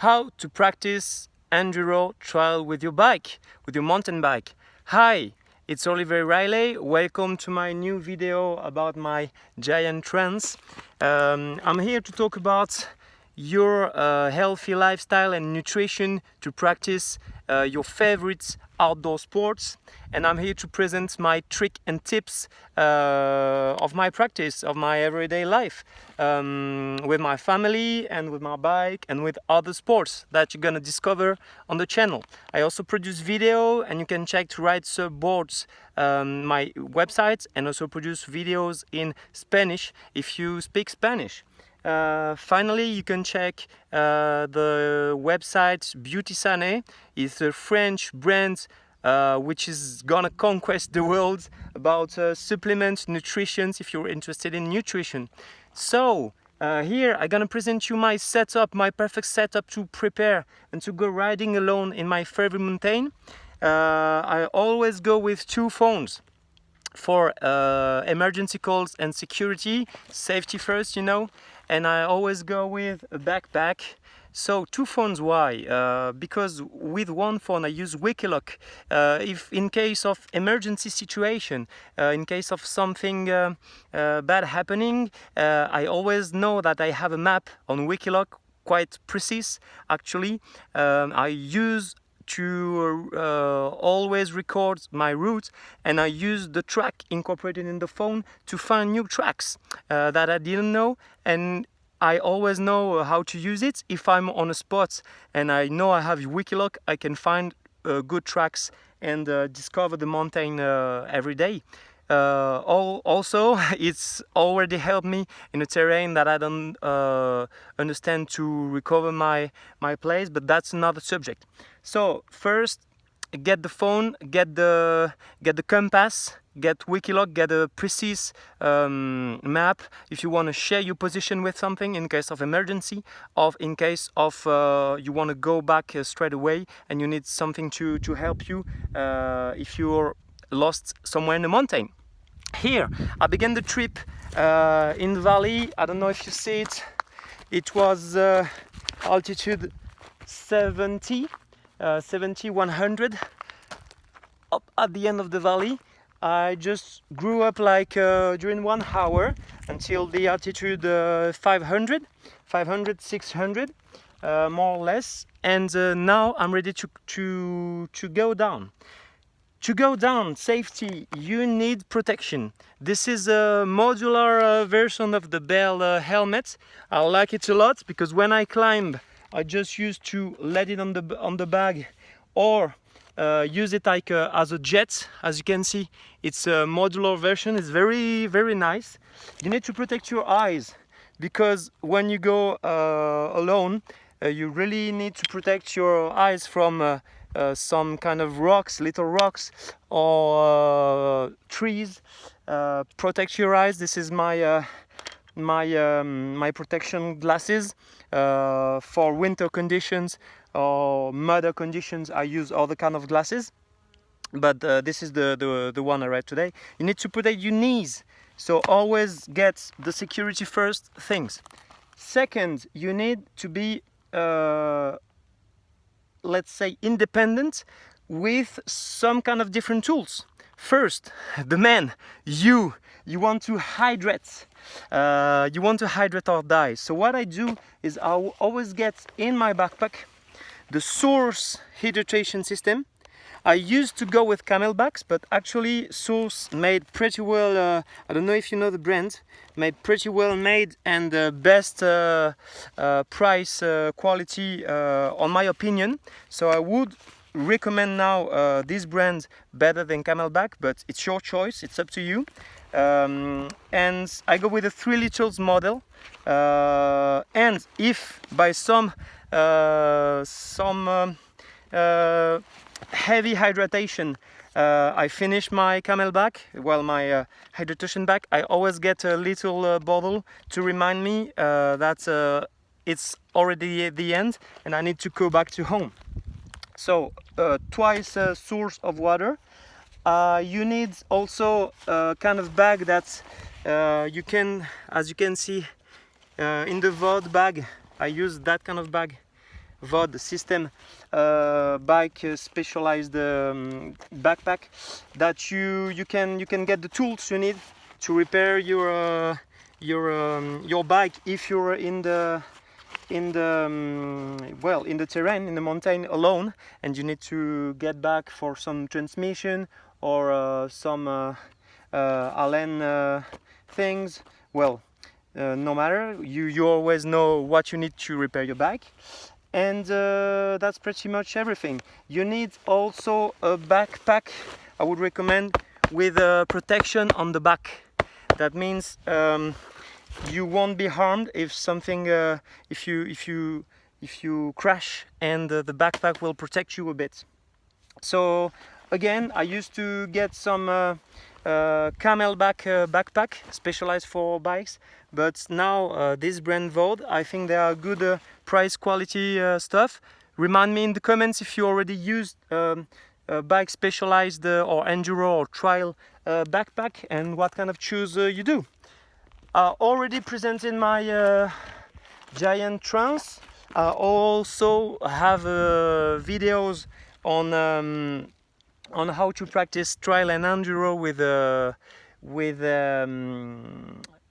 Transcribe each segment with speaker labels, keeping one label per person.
Speaker 1: how to practice enduro trail with your bike, with your mountain bike. Hi, it's Oliver Riley. Welcome to my new video about my GIANT TANCE. I'm here to talk about your healthy lifestyle and nutrition to practice your favorite outdoor sports, and I'm here to present my trick and tips of my practice of my everyday life with my family and with my bike and with other sports that you're gonna discover on the channel. I also produce video, and you can check to write boards my website, and also produce videos in Spanish if you speak Spanish. Finally, you can check the website BeautySane. It's a French brand which is gonna conquest the world about supplements, nutrition, if you're interested in nutrition. So here I'm gonna present you my setup, my perfect setup to prepare and to go riding alone in my favorite mountain. I always go with two phones for emergency calls and security, safety first, you know. And I always go with a backpack. So two phones, why? Because with one phone I use Wikilok. If in case of emergency situation, in case of something bad happening, I always know that I have a map on Wikilok, quite precise actually. I use to always record my route, and I use the track incorporated in the phone to find new tracks that I didn't know, and I always know how to use it. If I'm on a spot and I know I have Wikilok, I can find good tracks and discover the mountain every day. Also, it's already helped me in a terrain that I don't understand to recover my place, but that's another subject. So first, get the phone, get the compass, get Wikilok, get a precise map if you want to share your position with something in case of emergency, or in case of you want to go back straight away and you need something to help you if you're lost somewhere in the mountain. Here I began the trip in the valley. I don't know if you see it. It was altitude 100 up at the end of the valley. I just grew up like during 1 hour until the altitude 500, 600 more or less, and now I'm ready to go down. To go down, safety, you need protection. This is a modular version of the Bell helmet. I like it a lot because when I climb, I just used to let it on the bag, or use it like as a jet. As you can see, it's a modular version. It's very, very nice. You need to protect your eyes because when you go alone, you really need to protect your eyes from some kind of rocks, little rocks, or trees. Protect your eyes. This is my my protection glasses for winter conditions or mudder conditions. I use other kind of glasses, but this is the one I read today. You need to protect your knees, so always get the security first things. Second, you need to be let's say independent with some kind of different tools. First, the man, you want to hydrate. You want to hydrate or die. So what I do is I always get in my backpack the Source hydration system. I used to go with camelbacks, but actually Source made pretty well, I don't know if you know the brand, made pretty well made and the best price quality on my opinion. So I would recommend now this brand better than camelback, but it's your choice, it's up to you. And I go with a 3 liters model, and if by some heavy hydration I finish my camelback, well, my hydration bag, I always get a little bottle to remind me that it's already at the end and I need to go back to home. So twice a source of water. You need also a kind of bag that you can, as you can see in the Vaude bag, I use that kind of bag Vaude system bike specialized backpack that you can get the tools you need to repair your bike if you're in the well, in the terrain, in the mountain alone, and you need to get back for some transmission or some Allen things. Well, no matter, you always know what you need to repair your bike, and that's pretty much everything. You need also a backpack, I would recommend, with protection on the back. That means you won't be harmed if something if you crash, and the backpack will protect you a bit. So again, I used to get some camelback backpack specialized for bikes, but now this brand Vaude, I think they are good price quality stuff. Remind me in the comments if you already used bike specialized or enduro or trail backpack, and what kind of shoes you do. I already presented my GIANT TANCE. I also have videos on how to practice trail and enduro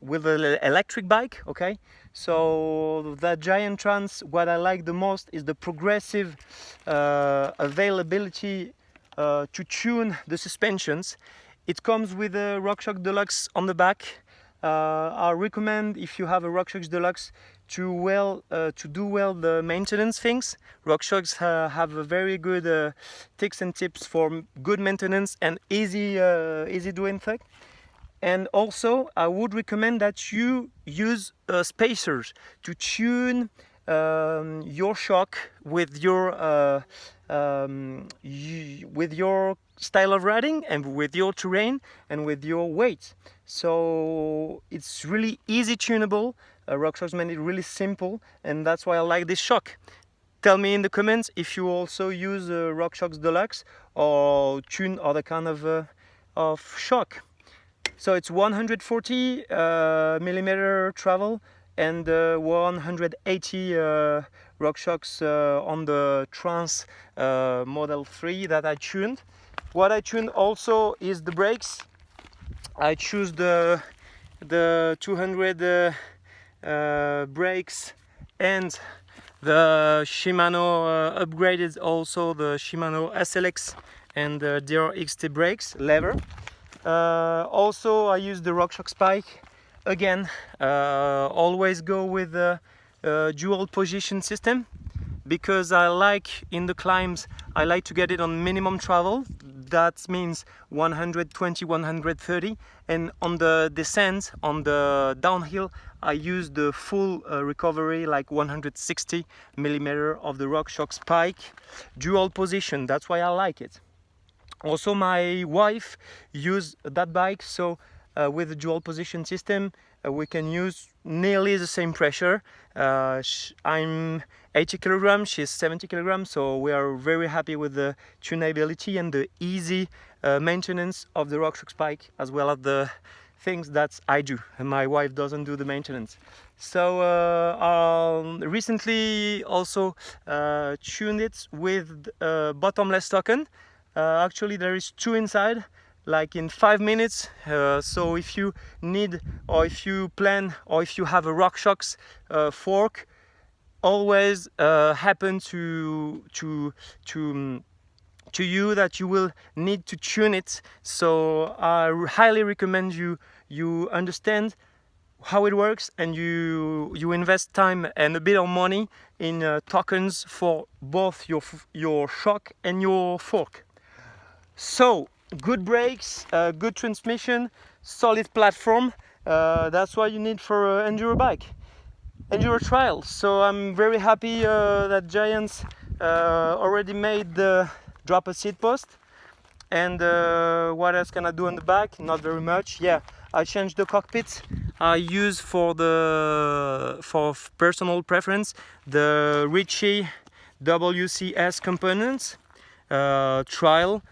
Speaker 1: with an electric bike. Okay, so the GIANT TANCE, what I like the most is the progressive availability to tune the suspensions. It comes with a ROCKSHOX Deluxe on the back. I recommend, if you have a ROCKSHOX Deluxe, to do well the maintenance things. ROCKSHOX have a very good tips and tips for good maintenance and easy doing thing. And also, I would recommend that you use spacers to tune your shock with your style of riding and with your terrain and with your weight. So it's really easy tunable. ROCKSHOX made it really simple, and that's why I like this shock. Tell me in the comments if you also use ROCKSHOX Deluxe or tune other kind of shock. So it's 140 millimeter travel and 180 ROCKSHOX on the TRANCE Model 3 that I tuned. What I tuned also is the brakes. I choose the 200 brakes, and the Shimnano upgraded also the Shimnano SLX and the DRXT brakes lever. Also, I use the ROCKSHOX bike. Again, always go with the dual position system, because I like, in the climbs, I like to get it on minimum travel. That means 120, 130, and on the descent, on the downhill, I use the full recovery, like 160 millimeter of the ROCKSHOX bike dual position. That's why I like it. Also, my wife used that bike, so with the dual position system, we can use nearly the same pressure. I'm 80 kilograms, she's 70 kilograms, so we are very happy with the tunability and the easy maintenance of the ROCKSHOX bike, as well as the things that I do, and my wife doesn't do the maintenance. So recently also tuned it with bottomless token. Actually, there is two inside, like in 5 minutes. So if you need, or if you plan, or if you have a ROCKSHOX fork, always happen to you that you will need to tune it. So I highly recommend you understand how it works, and you invest time and a bit of money in tokens for both your shock and your fork. So good brakes, good transmission, solid platform. That's what you need for an enduro bike, Enduro Trail. So I'm very happy that GIANT already made the drop a seat post. And what else can I do on the back? Not very much. Yeah, I changed the cockpit. I use for personal preference the Ritchie WCS components. Trial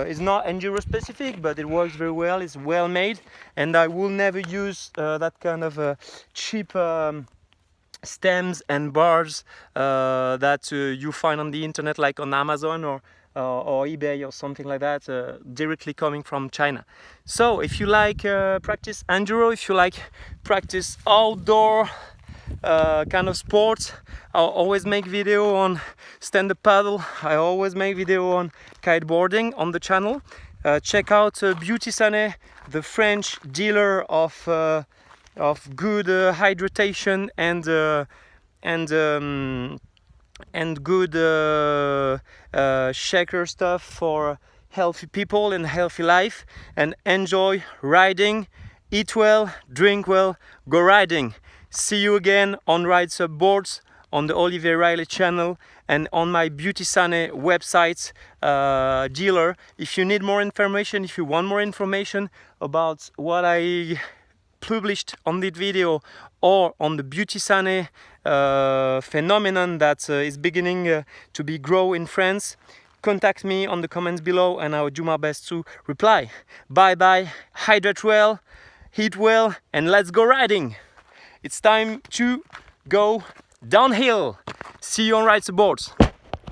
Speaker 1: is not enduro specific, but it works very well. It's well made, and I will never use that kind of cheap stems and bars that you find on the internet, like on Amazon or eBay or something like that, directly coming from China. So if you like practice enduro, if you like practice outdoor kind of sports, I'll always make video on stand-up paddle. I always make video on kiteboarding on the channel. Check out BeautySane, the French dealer of good hydration and good shaker stuff for healthy people and healthy life. And enjoy riding, eat well, drink well, go riding. See you again on Rides Up Boards, on the Olivier Riley channel, and on my BeautySane website dealer. If you need more information, if you want more information about what I published on this video or on the BeautySane phenomenon that is beginning to be grow in France, contact me on the comments below and I will do my best to reply. Bye bye, hydrate well, eat well, and let's go riding. It's time to go downhill. See you on Rides Aboard.